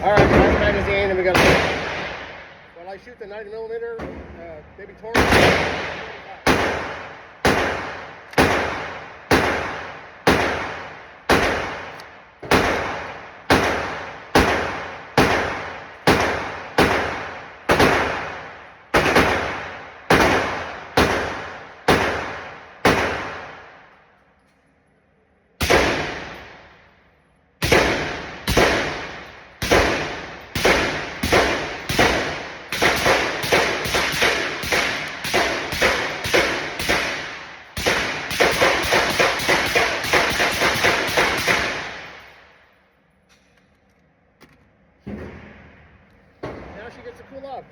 Alright, that's magazine, and we got well, I shoot the 90mm, maybe Taurus. Now she gets to cool off.